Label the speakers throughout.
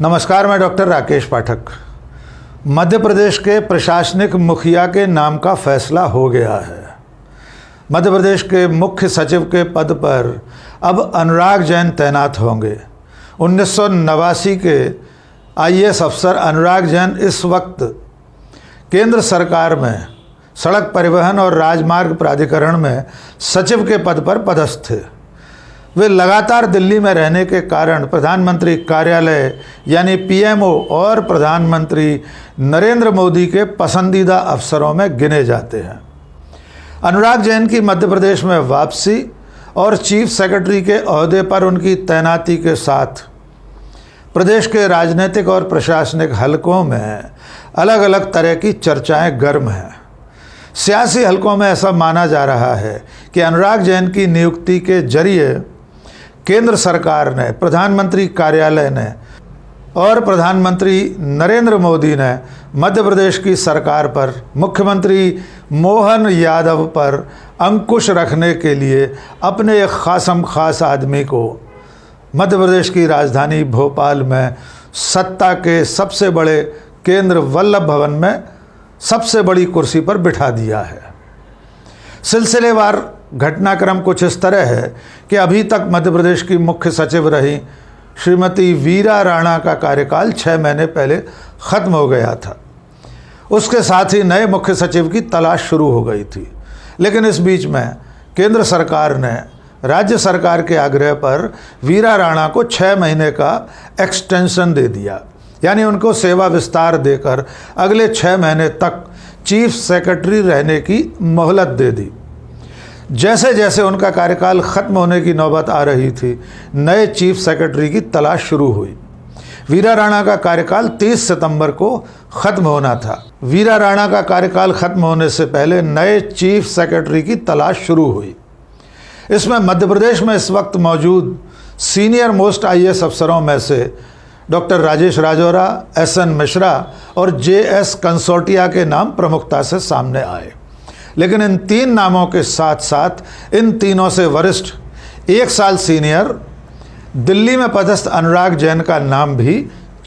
Speaker 1: नमस्कार, मैं डॉक्टर राकेश पाठक। मध्य प्रदेश के प्रशासनिक मुखिया के नाम का फैसला हो गया है। मध्य प्रदेश के मुख्य सचिव के पद पर अब अनुराग जैन तैनात होंगे। 1989 के आईएएस अफसर अनुराग जैन इस वक्त केंद्र सरकार में सड़क परिवहन और राजमार्ग प्राधिकरण में सचिव के पद पर पदस्थ थे। वे लगातार दिल्ली में रहने के कारण प्रधानमंत्री कार्यालय यानी पीएमओ और प्रधानमंत्री नरेंद्र मोदी के पसंदीदा अफसरों में गिने जाते हैं। अनुराग जैन की मध्य प्रदेश में वापसी और चीफ सेक्रेटरी के ओहदे पर उनकी तैनाती के साथ प्रदेश के राजनीतिक और प्रशासनिक हलकों में अलग अलग तरह की चर्चाएं गर्म हैं। सियासी हलकों में ऐसा माना जा रहा है कि अनुराग जैन की नियुक्ति के जरिए केंद्र सरकार ने, प्रधानमंत्री कार्यालय ने और प्रधानमंत्री नरेंद्र मोदी ने मध्य प्रदेश की सरकार पर मुख्यमंत्री मोहन यादव पर अंकुश रखने के लिए अपने एक खास आदमी को मध्य प्रदेश की राजधानी भोपाल में सत्ता के सबसे बड़े केंद्र वल्लभ भवन में सबसे बड़ी कुर्सी पर बिठा दिया है। सिलसिलेवार घटनाक्रम कुछ इस तरह है कि अभी तक मध्य प्रदेश की मुख्य सचिव रही श्रीमती वीरा राणा का कार्यकाल 6 महीने पहले ख़त्म हो गया था। उसके साथ ही नए मुख्य सचिव की तलाश शुरू हो गई थी। लेकिन इस बीच में केंद्र सरकार ने राज्य सरकार के आग्रह पर वीरा राणा को 6 महीने का एक्सटेंशन दे दिया, यानी उनको सेवा विस्तार देकर अगले 6 महीने तक चीफ सेक्रेटरी रहने की मोहलत दे दी। जैसे जैसे उनका कार्यकाल ख़त्म होने की नौबत आ रही थी, नए चीफ सेक्रेटरी की तलाश शुरू हुई। वीरा राणा का कार्यकाल 30 सितंबर को ख़त्म होना था। वीरा राणा का कार्यकाल ख़त्म होने से पहले नए चीफ सेक्रेटरी की तलाश शुरू हुई। इसमें मध्य प्रदेश में इस वक्त मौजूद सीनियर मोस्ट आईएएस अफसरों में से डॉक्टर राजेश राजौरा, एसएन मिश्रा और जेएस कंसोटिया के नाम प्रमुखता से सामने आए। लेकिन इन 3 नामों के साथ साथ इन तीनों से वरिष्ठ 1 साल सीनियर दिल्ली में पदस्थ अनुराग जैन का नाम भी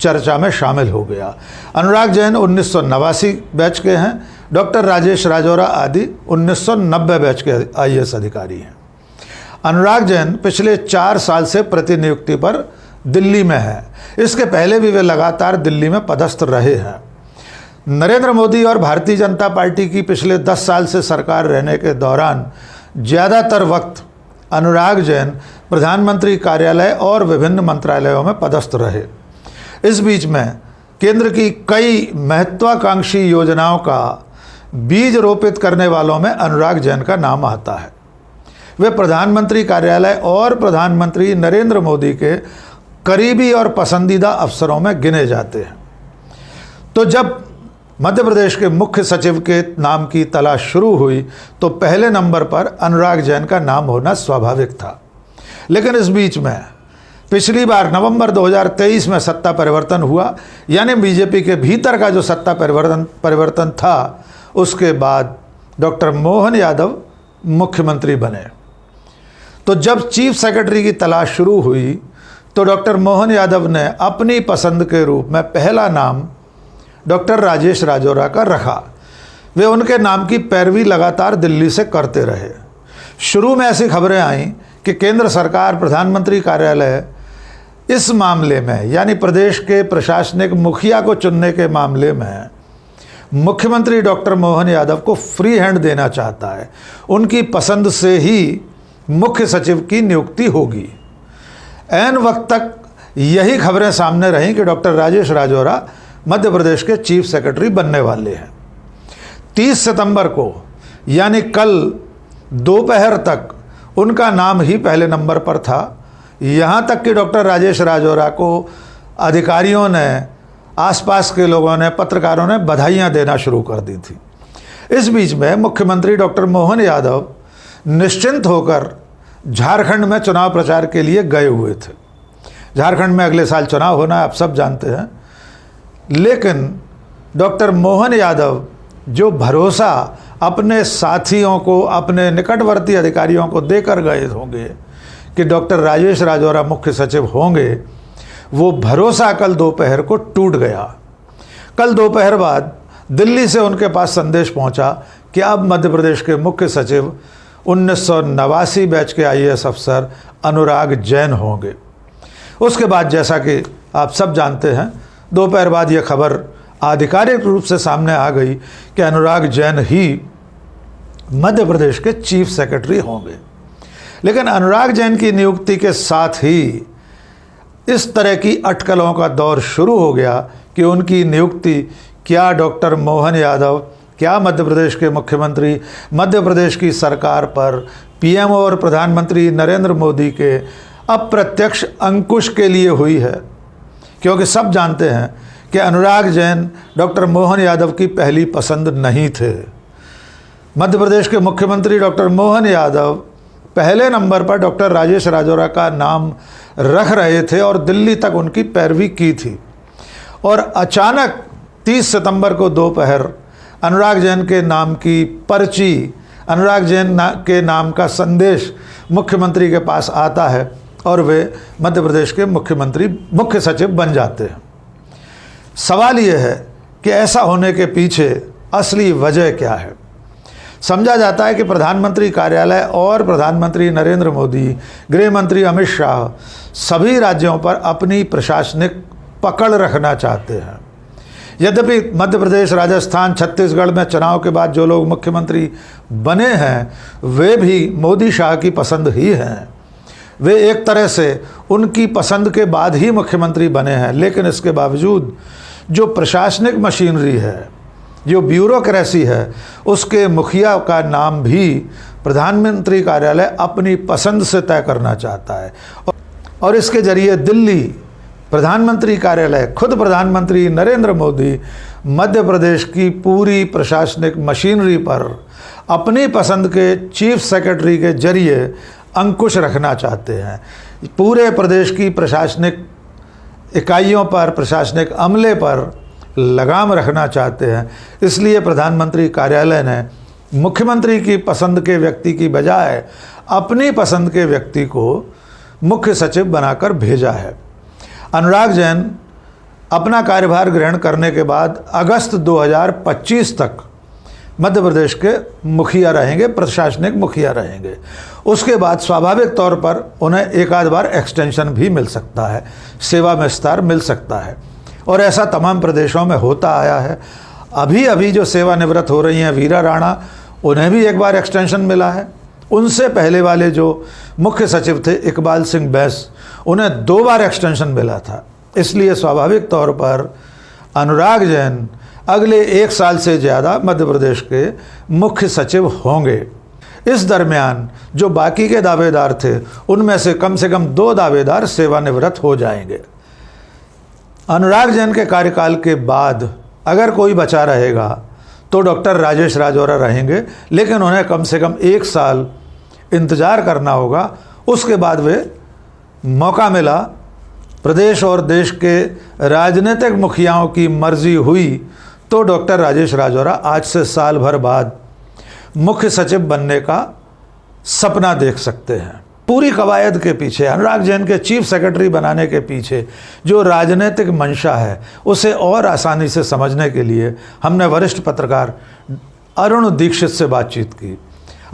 Speaker 1: चर्चा में शामिल हो गया। अनुराग जैन 1989 बैच के हैं। डॉक्टर राजेश राजौरा आदि 1990 बैच के आईएएस अधिकारी हैं। अनुराग जैन पिछले 4 साल से प्रतिनियुक्ति पर दिल्ली में है। इसके पहले भी वे लगातार दिल्ली में पदस्थ रहे हैं। नरेंद्र मोदी और भारतीय जनता पार्टी की पिछले 10 साल से सरकार रहने के दौरान ज़्यादातर वक्त अनुराग जैन प्रधानमंत्री कार्यालय और विभिन्न मंत्रालयों में पदस्थ रहे। इस बीच में केंद्र की कई महत्वाकांक्षी योजनाओं का बीज रोपित करने वालों में अनुराग जैन का नाम आता है। वे प्रधानमंत्री कार्यालय और प्रधानमंत्री नरेंद्र मोदी के करीबी और पसंदीदा अफसरों में गिने जाते हैं। तो जब मध्य प्रदेश के मुख्य सचिव के नाम की तलाश शुरू हुई तो पहले नंबर पर अनुराग जैन का नाम होना स्वाभाविक था। लेकिन इस बीच में पिछली बार नवंबर 2023 में सत्ता परिवर्तन हुआ, यानी बीजेपी के भीतर का जो सत्ता परिवर्तन था, उसके बाद डॉक्टर मोहन यादव मुख्यमंत्री बने। तो जब चीफ सेक्रेटरी की तलाश शुरू हुई तो डॉक्टर मोहन यादव ने अपनी पसंद के रूप में पहला नाम डॉक्टर राजेश राजौरा का रखा। वे उनके नाम की पैरवी लगातार दिल्ली से करते रहे। शुरू में ऐसी खबरें आईं कि केंद्र सरकार, प्रधानमंत्री कार्यालय इस मामले में, यानी प्रदेश के प्रशासनिक मुखिया को चुनने के मामले में मुख्यमंत्री डॉक्टर मोहन यादव को फ्री हैंड देना चाहता है। उनकी पसंद से ही मुख्य सचिव की नियुक्ति होगी। ऐन वक्त तक यही खबरें सामने रहीं कि डॉक्टर राजेश राजौरा मध्य प्रदेश के चीफ सेक्रेटरी बनने वाले हैं। 30 सितंबर को, यानी कल दोपहर तक उनका नाम ही पहले नंबर पर था। यहाँ तक कि डॉक्टर राजेश राजौरा को अधिकारियों ने, आसपास के लोगों ने, पत्रकारों ने बधाइयाँ देना शुरू कर दी थी। इस बीच में मुख्यमंत्री डॉक्टर मोहन यादव निश्चिंत होकर झारखंड में चुनाव प्रचार के लिए गए हुए थे। झारखंड में अगले साल चुनाव होना है, आप सब जानते हैं। लेकिन डॉक्टर मोहन यादव जो भरोसा अपने साथियों को, अपने निकटवर्ती अधिकारियों को देकर गए होंगे कि डॉक्टर राजेश राजौरा मुख्य सचिव होंगे, वो भरोसा कल दोपहर को टूट गया। कल दोपहर बाद दिल्ली से उनके पास संदेश पहुंचा कि अब मध्य प्रदेश के मुख्य सचिव 1989 बैच के IAS अफसर अनुराग जैन होंगे। उसके बाद जैसा कि आप सब जानते हैं, दोपहर बाद यह खबर आधिकारिक रूप से सामने आ गई कि अनुराग जैन ही मध्य प्रदेश के चीफ सेक्रेटरी होंगे। लेकिन अनुराग जैन की नियुक्ति के साथ ही इस तरह की अटकलों का दौर शुरू हो गया कि उनकी नियुक्ति क्या डॉक्टर मोहन यादव, क्या मध्य प्रदेश के मुख्यमंत्री, मध्य प्रदेश की सरकार पर PM और प्रधानमंत्री नरेंद्र मोदी के अप्रत्यक्ष अंकुश के लिए हुई है। क्योंकि सब जानते हैं कि अनुराग जैन डॉक्टर मोहन यादव की पहली पसंद नहीं थे। मध्य प्रदेश के मुख्यमंत्री डॉक्टर मोहन यादव पहले नंबर पर डॉक्टर राजेश राजौरा का नाम रख रहे थे और दिल्ली तक उनकी पैरवी की थी। और अचानक 30 सितंबर को दोपहर अनुराग जैन के नाम की पर्ची, अनुराग जैन के नाम का संदेश मुख्यमंत्री के पास आता है और वे मध्य प्रदेश के मुख्य सचिव बन जाते हैं। सवाल यह है कि ऐसा होने के पीछे असली वजह क्या है। समझा जाता है कि प्रधानमंत्री कार्यालय और प्रधानमंत्री नरेंद्र मोदी, गृह मंत्री अमित शाह सभी राज्यों पर अपनी प्रशासनिक पकड़ रखना चाहते हैं। यद्यपि मध्य प्रदेश, राजस्थान, छत्तीसगढ़ में चुनाव के बाद जो लोग मुख्यमंत्री बने हैं वे भी मोदी शाह की पसंद ही हैं। वे एक तरह से उनकी पसंद के बाद ही मुख्यमंत्री बने हैं। लेकिन इसके बावजूद जो प्रशासनिक मशीनरी है, जो ब्यूरोक्रेसी है, उसके मुखिया का नाम भी प्रधानमंत्री कार्यालय अपनी पसंद से तय करना चाहता है। और इसके जरिए दिल्ली प्रधानमंत्री कार्यालय, खुद प्रधानमंत्री नरेंद्र मोदी मध्य प्रदेश की पूरी प्रशासनिक मशीनरी पर अपनी पसंद के चीफ सेक्रेटरी के जरिए अंकुश रखना चाहते हैं। पूरे प्रदेश की प्रशासनिक इकाइयों पर, प्रशासनिक अमले पर लगाम रखना चाहते हैं। इसलिए प्रधानमंत्री कार्यालय ने मुख्यमंत्री की पसंद के व्यक्ति की बजाय अपनी पसंद के व्यक्ति को मुख्य सचिव बनाकर भेजा है। अनुराग जैन अपना कार्यभार ग्रहण करने के बाद अगस्त 2025 तक मध्य प्रदेश के मुखिया रहेंगे, प्रशासनिक मुखिया रहेंगे। उसके बाद स्वाभाविक तौर पर उन्हें एक आध बार एक्सटेंशन भी मिल सकता है, सेवा में विस्तार मिल सकता है और ऐसा तमाम प्रदेशों में होता आया है। अभी जो सेवानिवृत्त हो रही हैं वीरा राणा, उन्हें भी एक बार एक्सटेंशन मिला है। उनसे पहले वाले जो मुख्य सचिव थे इकबाल सिंह बैस, उन्हें 2 बार एक्सटेंशन मिला था। इसलिए स्वाभाविक तौर पर अनुराग जैन अगले 1 साल से ज़्यादा मध्य प्रदेश के मुख्य सचिव होंगे। इस दरमियान जो बाकी के दावेदार थे उनमें से कम 2 दावेदार सेवानिवृत्त हो जाएंगे। अनुराग जैन के कार्यकाल के बाद अगर कोई बचा रहेगा तो डॉक्टर राजेश राजौरा रहेंगे, लेकिन उन्हें कम से कम 1 साल इंतज़ार करना होगा। उसके बाद वे मौका मिला, प्रदेश और देश के राजनीतिक मुखियाओं की मर्जी हुई तो डॉक्टर राजेश राजौरा आज से साल भर बाद मुख्य सचिव बनने का सपना देख सकते हैं। पूरी कवायद के पीछे, अनुराग जैन के चीफ सेक्रेटरी बनाने के पीछे जो राजनीतिक मंशा है, उसे और आसानी से समझने के लिए हमने वरिष्ठ पत्रकार अरुण दीक्षित से बातचीत की।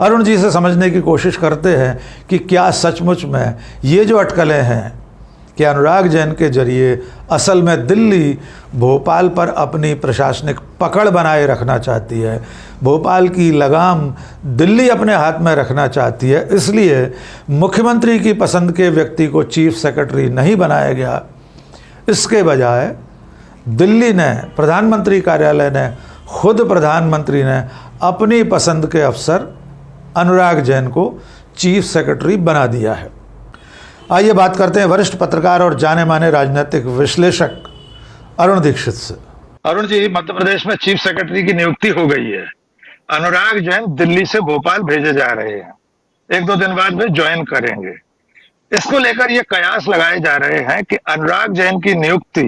Speaker 1: अरुण जी से समझने की कोशिश करते हैं कि क्या सचमुच में ये जो अटकलें हैं कि अनुराग जैन के जरिए असल में दिल्ली भोपाल पर अपनी प्रशासनिक पकड़ बनाए रखना चाहती है, भोपाल की लगाम दिल्ली अपने हाथ में रखना चाहती है। इसलिए मुख्यमंत्री की पसंद के व्यक्ति को चीफ सेक्रेटरी नहीं बनाया गया। इसके बजाय दिल्ली ने, प्रधानमंत्री कार्यालय ने, खुद प्रधानमंत्री ने अपनी पसंद के अफसर अनुराग जैन को चीफ सेक्रेटरी बना दिया है। आइए बात करते हैं वरिष्ठ पत्रकार और जाने माने राजनीतिक विश्लेषक अरुण दीक्षित से। अरुण जी, मध्य प्रदेश में चीफ सेक्रेटरी की नियुक्ति हो गई है। अनुराग जैन दिल्ली से भोपाल भेजे जा रहे हैं, 1-2 दिन बाद वे ज्वाइन करेंगे। इसको लेकर ये कयास लगाए जा रहे हैं कि अनुराग जैन की नियुक्ति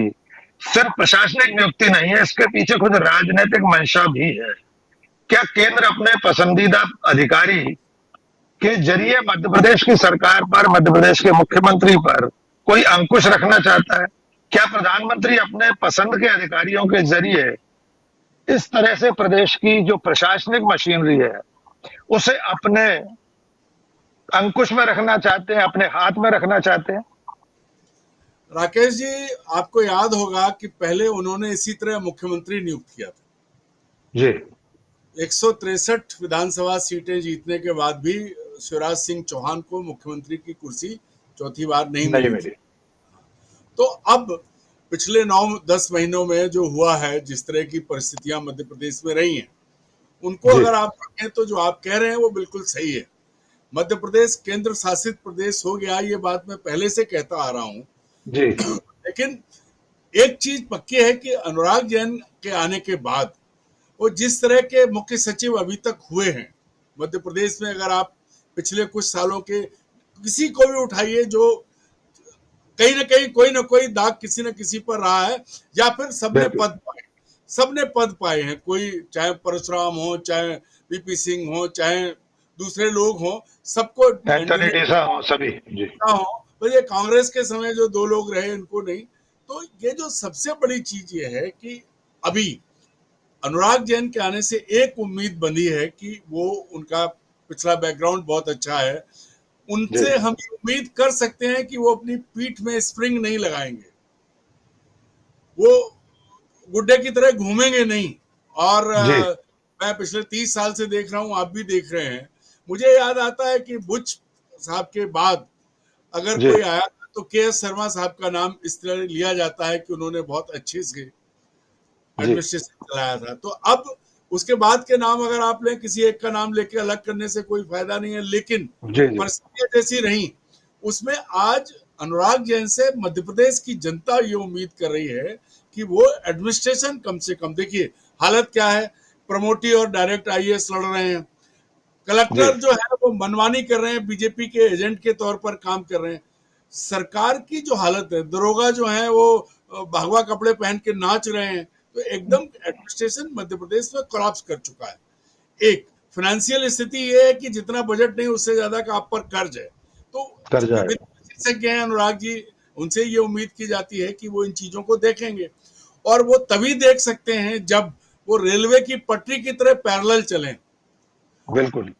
Speaker 1: सिर्फ प्रशासनिक नियुक्ति नहीं है, इसके पीछे खुद राजनीतिक मंशा भी है। क्या केंद्र अपने पसंदीदा अधिकारी के जरिए मध्य प्रदेश की सरकार पर, मध्य प्रदेश के मुख्यमंत्री पर कोई अंकुश रखना चाहता है? क्या प्रधानमंत्री अपने पसंद के अधिकारियों के जरिए इस तरह से प्रदेश की जो प्रशासनिक मशीनरी है उसे अपने अंकुश में रखना चाहते हैं, अपने हाथ में रखना चाहते हैं?
Speaker 2: राकेश जी, आपको याद होगा कि पहले उन्होंने इसी तरह मुख्यमंत्री नियुक्त किया था।
Speaker 1: जी
Speaker 2: 163 विधानसभा सीटें जीतने के बाद भी शिवराज सिंह चौहान को मुख्यमंत्री की कुर्सी चौथी बार नहीं
Speaker 1: नहीं
Speaker 2: मिली थी।
Speaker 1: मिली।
Speaker 2: तो अब पिछले 9-10 महीनों में जो हुआ है, जिस तरह की परिस्थितियां मध्य प्रदेश में रही हैं, उनको
Speaker 1: जी
Speaker 2: अगर आप देखें तो जो आप कह रहे हैं वो बिल्कुल सही है। मध्य प्रदेश केंद्र शासित प्रदेश हो गया, ये बात मैं पहले से कहता आ रहा हूं।
Speaker 1: जी
Speaker 2: लेकिन एक चीज पक्की है कि अनुराग जैन के आने के बाद वो जिस तरह के मुख्य सचिव अभी तक हुए हैं मध्य प्रदेश में, अगर आप पिछले कुछ सालों के किसी को भी उठाइए, जो कहीं ना कोई दाग किसी न किसी पर रहा है, या फिर
Speaker 1: बिल्कुल।
Speaker 2: सबने पद पाए हैं। कोई चाहे परशुराम हो, चाहे वीपी सिंह हो, चाहे दूसरे लोग हो, सबको
Speaker 1: एंथनी
Speaker 2: मैंडेट
Speaker 1: डिसा हो सभी। जी
Speaker 2: हो। तो ये कांग्रेस के समय जो दो लोग रहे, इनको नहीं। तो ये जो सबसे बड़ी चीज ये है कि अभी अनुराग जैन के आने से एक उम्मीद बनी है कि वो, उनका पिछला बैकग्राउंड बहुत अच्छा है,
Speaker 1: जी
Speaker 2: उनसे हम उम्मीद कर सकते हैं कि वो अपनी पीठ में स्प्रिंग नहीं लगाएंगे, वो गुड्डे की तरह घूमेंगे नहीं। और
Speaker 1: जी
Speaker 2: मैं पिछले 30 साल से देख रहा हूं, आप भी देख रहे हैं। मुझे याद आता है कि बुच साहब के बाद अगर
Speaker 1: जी
Speaker 2: कोई आया तो के एस शर्मा साहब का नाम इस तरह लिया जाता है कि उन्होंने बहुत अच्छे से
Speaker 1: जी
Speaker 2: एडमिनिस्ट्रेशन चलाया था। तो अब उसके बाद के नाम अगर आप लें, किसी एक का नाम लेके अलग करने से कोई फायदा नहीं है, लेकिन
Speaker 1: जी जी
Speaker 2: परिस्थितियां जैसी रही उसमें आज अनुराग जैन से मध्य प्रदेश की जनता ये उम्मीद कर रही है कि वो एडमिनिस्ट्रेशन कम से कम, देखिए हालत क्या है, प्रमोटी और डायरेक्ट आईएएस लड़ रहे हैं,
Speaker 1: जी
Speaker 2: कलेक्टर जो है वो मनमानी कर रहे हैं, बीजेपी के एजेंट के तौर पर काम कर रहे हैं। सरकार की जो हालत है, दरोगा जो है वो भगवा कपड़े पहन के नाच रहे हैं। तो एकदम एडमिनिस्ट्रेशन मध्य प्रदेश में कोलैप्स कर चुका है। एक फाइनेंशियल स्थिति ये है कि जितना बजट नहीं उससे ज्यादा का आप पर कर्ज है। तो
Speaker 1: कर
Speaker 2: चूंकि
Speaker 1: जाएगा।
Speaker 2: वित्त विशेषज्ञ हैं अनुराग जी, उनसे ये उम्मीद की जाती है कि वो इन चीजों को देखेंगे, और वो तभी देख सकते हैं जब वो रेलवे की पटरी की तरह पैरेलल चलें।
Speaker 1: बिल्कुल।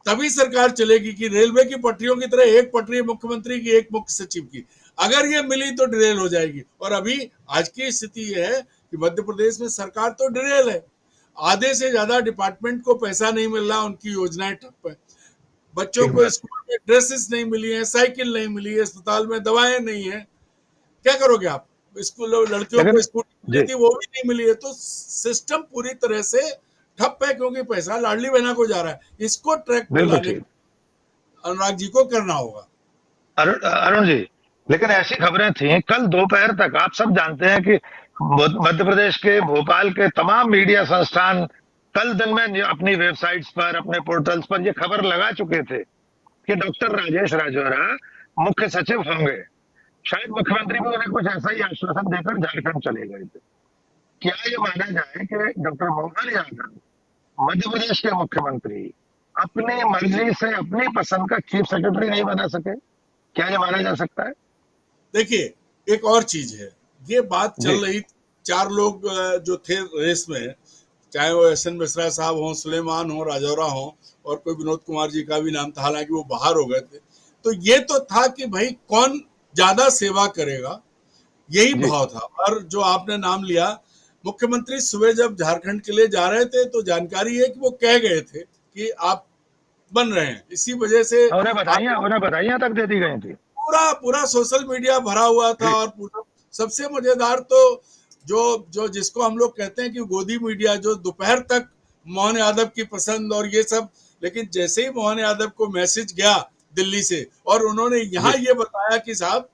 Speaker 2: तभी सरकार चलेगी कि रेलवे की पटरियों की तरह एक पटरी मुख्यमंत्री की, एक मुख्य सचिव की। अगर ये मिली तो डिरेल हो जाएगी। और अभी आज की स्थिति ये है कि मध्य प्रदेश में सरकार तो डिरेल है, आधे से ज्यादा डिपार्टमेंट को पैसा नहीं मिल रहा, उनकी योजनाएं ठप है, बच्चों
Speaker 1: ठीक
Speaker 2: को
Speaker 1: बात।
Speaker 2: स्कूल में ड्रेसेस नहीं मिली है, साइकिल नहीं मिली है, अस्पताल में दवाएं नहीं है। क्या करोगे आप? स्कूल लड़कियों को
Speaker 1: लेकिन
Speaker 2: स्कूटी मिली
Speaker 1: जी
Speaker 2: थी, वो भी नहीं मिली है। तो सिस्टम पूरी तरह से ठप है, क्योंकि पैसा लाडली बहना को जा रहा है। इसको ट्रैक पे
Speaker 1: बिल्कुल
Speaker 2: लाने
Speaker 1: ठीक।
Speaker 2: अनुराग जी को करना होगा।
Speaker 1: अरुण अरुण जी, लेकिन ऐसी खबरें थी कल दोपहर तक, आप सब जानते हैं कि मध्य प्रदेश के भोपाल के तमाम मीडिया संस्थान कल दिन में अपनी वेबसाइट्स पर, अपने पोर्टल्स पर ये खबर लगा चुके थे कि डॉक्टर राजेश राजौरा मुख्य सचिव होंगे। शायद मुख्यमंत्री भी उन्हें कुछ ऐसा ही आश्वासन देकर झारखंड चले गए थे। क्या ये माना जाए कि डॉक्टर मोहन यादव मध्य प्रदेश के मुख्यमंत्री अपनी मर्जी से अपनी पसंद का चीफ सेक्रेटरी नहीं बना सके? क्या ये माना जा सकता है?
Speaker 2: देखिए, एक और चीज है, ये बात
Speaker 1: जी
Speaker 2: चल रही, चार लोग जो थे रेस में, चाहे वो एस एन मिश्रा साहब हो, सुलेमान हो, राजौरा हो, और कोई विनोद कुमार जी का भी नाम था, हालांकि वो बाहर हो गए थे। तो ये तो था कि भाई कौन ज्यादा सेवा करेगा, यही
Speaker 1: जी
Speaker 2: भाव था। और जो आपने नाम लिया, मुख्यमंत्री सुबह जब झारखंड के लिए जा रहे थे तो जानकारी है कि वो कह गए थे कि आप बन रहे हैं, इसी वजह से आप,
Speaker 1: उन्हें बधाइयां तक दे दी गई थी।
Speaker 2: पूरा पूरा सोशल मीडिया भरा हुआ था।
Speaker 1: जी
Speaker 2: और पूरा सबसे मजेदार तो जो जो जिसको हम लोग कहते हैं कि गोदी मीडिया, जो दोपहर तक मोहन यादव की पसंद और ये सब, लेकिन जैसे ही मोहन यादव को मैसेज गया दिल्ली से और उन्होंने यहाँ
Speaker 1: जी
Speaker 2: ये बताया कि साहब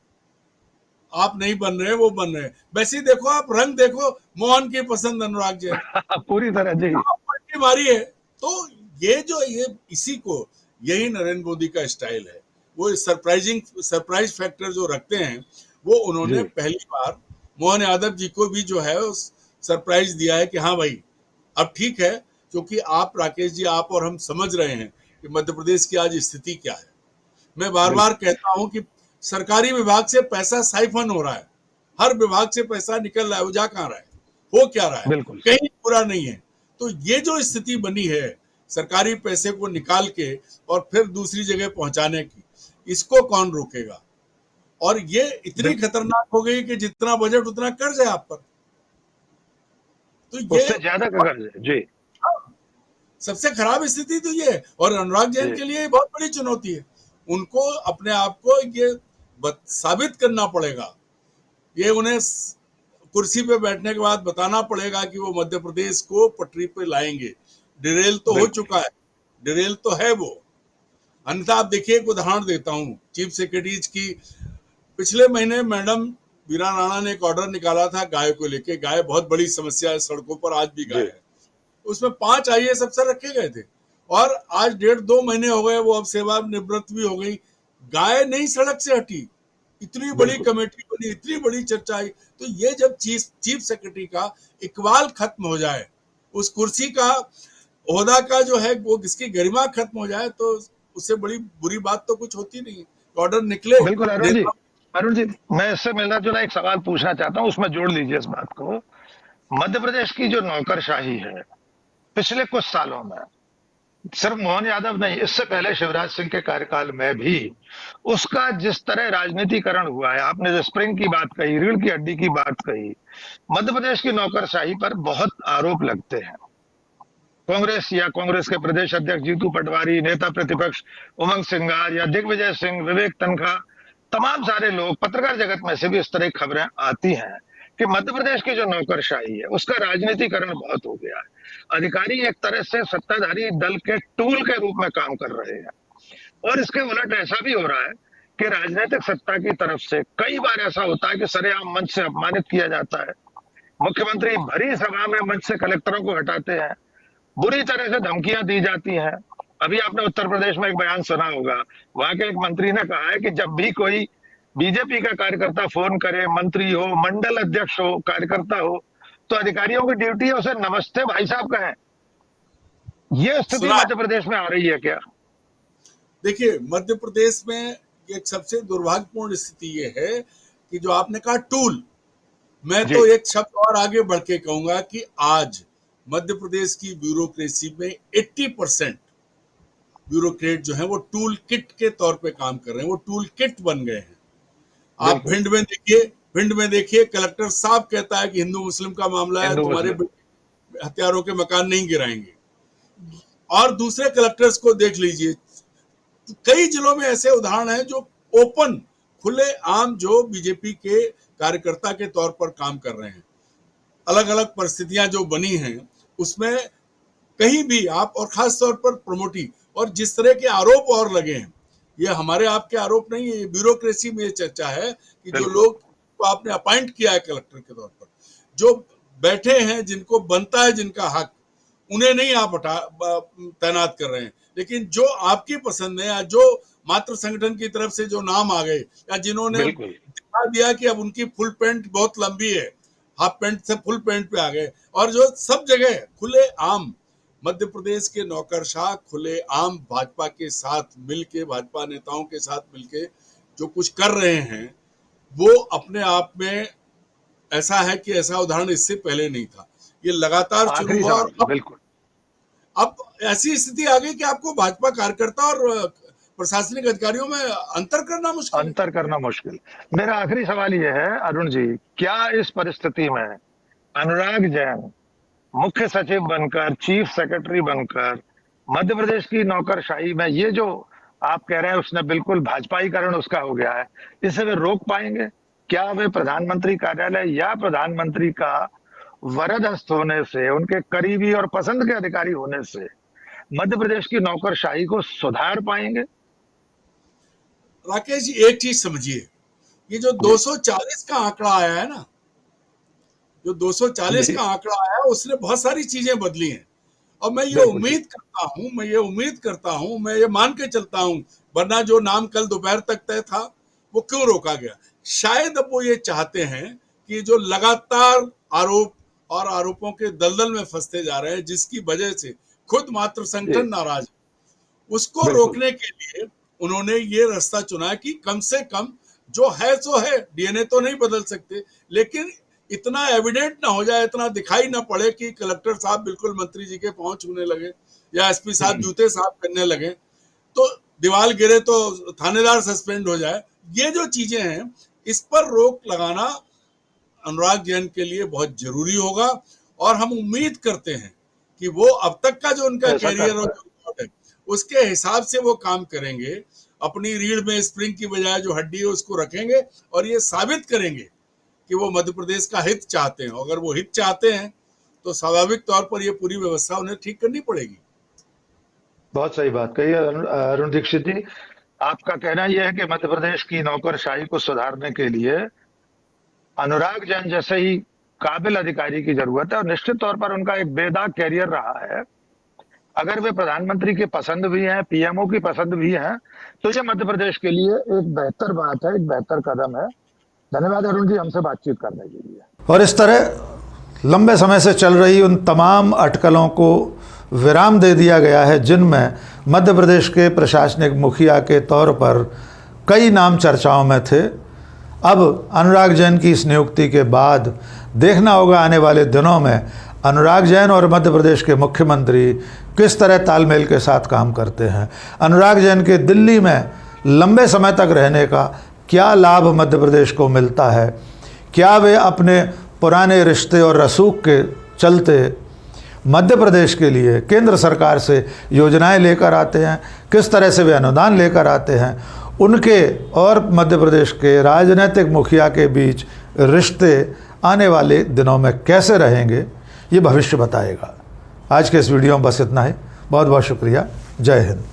Speaker 2: आप नहीं बन रहे, वो बन रहे, वैसे ही देखो, आप रंग देखो, मोहन की पसंद अनुराग जैन,
Speaker 1: पूरी तरह जी।
Speaker 2: पलटी मारी है। तो ये जो ये इसी को, यही नरेंद्र मोदी का स्टाइल है। वो सरप्राइज फैक्टर जो रखते हैं, वो उन्होंने
Speaker 1: जी
Speaker 2: पहली बार मोहन यादव जी को भी जो है सरप्राइज दिया है कि हाँ भाई अब ठीक है। क्योंकि आप राकेश जी, आप और हम समझ रहे हैं कि मध्य प्रदेश की आज स्थिति क्या है। मैं बार बार
Speaker 1: बिल्कुल।
Speaker 2: कहता हूं कि सरकारी विभाग से पैसा साइफन हो रहा है, हर विभाग से पैसा निकल रहा है, वो जा कहाँ रहा है, हो क्या रहा है,
Speaker 3: बिल्कुल
Speaker 2: कहीं पूरा नहीं है। तो ये जो स्थिति बनी है सरकारी पैसे को निकाल के और फिर दूसरी जगह पहुंचाने की, इसको कौन रोकेगा? और ये इतनी खतरनाक हो गई कि जितना बजट उतना कर्ज है आप पर। तो ये
Speaker 3: उससे ज्यादा का कर्ज है जी।
Speaker 2: सबसे खराब स्थिति तो ये है। और अनुराग जैन के लिए बहुत बड़ी चुनौती है, उनको अपने आप को ये साबित करना पड़ेगा, ये उन्हें कुर्सी पे बैठने के बाद बताना पड़ेगा कि वो मध्य प्रदेश को पटरी पे लाएंगे। डिरेल तो हो चुका है, डिरेल तो है वो। अन्यथा आप देखिए, एक उदाहरण देता हूं चीफ सेक्रेटरीज की। पिछले महीने मैडम वीरा राणा ने एक ऑर्डर निकाला था गाय को लेके। गाय बहुत बड़ी समस्या है, सड़कों पर आज भी गाय है। उसमें 5 IAS अफसर रखे गए थे और आज 1.5-2 महीने हो गए, वो अब सेवा निवृत्त भी हो गई। गाय नहीं सड़क से हटी, इतनी बड़ी कमेटी बनी, इतनी बड़ी चर्चा आई। तो ये जब चीफ सेक्रेटरी का इकबाल खत्म हो जाए, उस कुर्सी का, ओहदा का जो है वो किसकी गरिमा खत्म हो जाए, तो उससे बड़ी बुरी बात तो कुछ होती नहीं। ऑर्डर निकले।
Speaker 3: बिल्कुल अरुण जी, मैं इससे मिलना जुला एक सवाल पूछना चाहता हूं, उसमें जोड़ लीजिए इस बात को। मध्य प्रदेश की जो नौकरशाही है पिछले कुछ सालों में, सिर्फ मोहन यादव नहीं, इससे पहले शिवराज सिंह के कार्यकाल में भी उसका जिस तरह राजनीतिकरण हुआ है, आपने जो स्प्रिंग की बात कही, रीढ़ की हड्डी की बात कही, मध्य प्रदेश की नौकरशाही पर बहुत आरोप लगते हैं। कांग्रेस या कांग्रेस के प्रदेश अध्यक्ष जीतू पटवारी, नेता प्रतिपक्ष उमंग सिंगार या दिग्विजय सिंह, विवेक तनखा, तमाम सारे लोग, पत्रकार जगत में से भी इस तरह की खबरें आती हैं कि मध्य प्रदेश की जो नौकरशाही है उसका राजनीतिकरण बहुत हो गया है। अधिकारी एक तरह से सत्ताधारी दल के टूल के रूप में काम कर रहे हैं। और इसके उलट ऐसा भी हो रहा है कि राजनीतिक सत्ता की तरफ से कई बार ऐसा होता है कि सरेआम मंच से अपमानित किया जाता है। मुख्यमंत्री भरी सभा में मंच से कलेक्टरों को हटाते हैं, बुरी तरह से धमकियां दी जाती हैं। अभी आपने उत्तर प्रदेश में एक बयान सुना होगा, वहां के एक मंत्री ने कहा है कि जब भी कोई बीजेपी का कार्यकर्ता फोन करे, मंत्री हो, मंडल अध्यक्ष हो, कार्यकर्ता हो, तो अधिकारियों की ड्यूटी है उसे नमस्ते भाई साहब कहें। ये स्थिति मध्य प्रदेश में आ रही है क्या?
Speaker 2: देखिए, मध्य प्रदेश में एक सबसे दुर्भाग्यपूर्ण स्थिति ये है कि जो आपने कहा टूल, मैं तो एक शब्द और आगे बढ़ के कहूंगा कि आज मध्य प्रदेश की ब्यूरोक्रेसी में 80% ब्यूरोक्रेट जो है वो टूल किट के तौर पे काम कर रहे हैं, वो टूल किट बन गए हैं। आप भिंड में देखिए, कलेक्टर साहब कहता है कि हिंदू मुस्लिम का मामला है, तुम्हारे हथियारों के मकान नहीं गिराएंगे। और दूसरे कलेक्टर्स को देख लीजिए, तो कई जिलों में ऐसे उदाहरण हैं जो ओपन, खुले आम, जो बीजेपी के कार्यकर्ता के तौर पर काम कर रहे हैं। अलग अलग परिस्थितियां जो बनी हैं उसमें कहीं भी आप, और खास तौर पर प्रमोटी, और जिस तरह के आरोप और लगे हैं, ये हमारे आपके आरोप नहीं है, ये ब्यूरोक्रेसी में ये चर्चा है कि जो लोग को आपने अपॉइंट किया है कलेक्टर के तौर पर, जो बैठे हैं, जिनको बनता है जिनका हक, उन्हें नहीं आप तैनात कर रहे हैं। लेकिन जो आपकी पसंद है, या जो मात्र संगठन की तरफ से जो नाम आ गए, या जिन्होंने दिखा दिया कि अब उनकी फुल पैंट बहुत लंबी है, हाफ पैंट से फुल पैंट पे आ गए, और जो सब जगह खुले आम मध्य प्रदेश के नौकरशाह खुले आम भाजपा के साथ मिलके, भाजपा नेताओं के साथ मिलके जो कुछ कर रहे हैं, वो अपने आप में ऐसा है कि ऐसा उदाहरण इससे पहले नहीं था। ये लगातार शुरू हुआ, और अब ऐसी स्थिति आ गई कि आपको भाजपा कार्यकर्ता और प्रशासनिक अधिकारियों में अंतर करना मुश्किल।
Speaker 3: मेरा आखिरी सवाल यह है अरुण जी, क्या इस परिस्थिति में अनुराग जैन मुख्य सचिव बनकर, चीफ सेक्रेटरी बनकर मध्य प्रदेश की नौकरशाही में, ये जो आप कह रहे हैं उसने बिल्कुल भाजपाईकरण उसका हो गया है, इसे वे रोक पाएंगे? क्या वे प्रधानमंत्री कार्यालय या प्रधानमंत्री का वरदहस्त होने से, उनके करीबी और पसंद के अधिकारी होने से मध्य प्रदेश की नौकरशाही को सुधार पाएंगे?
Speaker 2: राकेश जी, एक चीज समझिए, ये जो 240 का आंकड़ा आया है ना, जो 240 का आंकड़ा आया, उसने बहुत सारी चीजें बदली हैं। और मैं ये उम्मीद करता हूं, मैं ये मान के चलता हूं, वरना जो नाम कल दोपहर तक तय था वो क्यों रोका गया? शायद अब वो ये चाहते हैं कि जो लगातार आरोप और आरोपों के दलदल में फंसते जा रहे हैं, जिसकी वजह से खुद मात्र संगठन नाराज है, उसको रोकने के लिए उन्होंने ये रास्ता चुना कि कम से कम जो है सो है, डीएनए तो नहीं बदल सकते, लेकिन इतना एविडेंट ना हो जाए, इतना दिखाई ना पड़े कि कलेक्टर साहब बिल्कुल मंत्री जी के पहुंच छूने लगे या एसपी साहब जूते साफ करने लगे, तो दीवार गिरे तो थानेदार सस्पेंड हो जाए। ये जो चीजें हैं, इस पर रोक लगाना अनुराग जैन के लिए बहुत जरूरी होगा, और हम उम्मीद करते हैं कि वो अब तक का जो उनका कैरियर और है उसके हिसाब से वो काम करेंगे, अपनी रीढ़ में स्प्रिंग की बजाय जो हड्डी है उसको रखेंगे और ये साबित करेंगे कि वो मध्य प्रदेश का हित चाहते हैं। अगर वो हित चाहते हैं तो स्वाभाविक तौर पर ये पूरी व्यवस्था उन्हें ठीक करनी पड़ेगी।
Speaker 3: बहुत सही बात कही अरुण दीक्षित जी। आपका कहना यह है कि मध्य प्रदेश की नौकरशाही को सुधारने के लिए अनुराग जैन जैसे ही काबिल अधिकारी की जरूरत है, और निश्चित तौर पर उनका एक बेदाग कैरियर रहा है। अगर वे प्रधानमंत्री की पसंद भी हैं, पीएमओ की पसंद भी हैं, तो ये मध्य प्रदेश के लिए एक बेहतर बात है, एक बेहतर कदम है। धन्यवाद अरुण जी हमसे बातचीत करने के लिए।
Speaker 1: और इस तरह लंबे समय से चल रही उन तमाम अटकलों को विराम दे दिया गया है, जिनमें मध्य प्रदेश के प्रशासनिक मुखिया के तौर पर कई नाम चर्चाओं में थे। अब अनुराग जैन की इस नियुक्ति के बाद देखना होगा आने वाले दिनों में अनुराग जैन और मध्य प्रदेश के मुख्यमंत्री किस तरह तालमेल के साथ काम करते हैं। अनुराग जैन के दिल्ली में लंबे समय तक रहने का क्या लाभ मध्य प्रदेश को मिलता है, क्या वे अपने पुराने रिश्ते और रसूख के चलते मध्य प्रदेश के लिए केंद्र सरकार से योजनाएं लेकर आते हैं, किस तरह से वे अनुदान लेकर आते हैं, उनके और मध्य प्रदेश के राजनीतिक मुखिया के बीच रिश्ते आने वाले दिनों में कैसे रहेंगे, ये भविष्य बताएगा। आज के इस वीडियो में बस इतना ही। बहुत बहुत शुक्रिया। जय हिंद।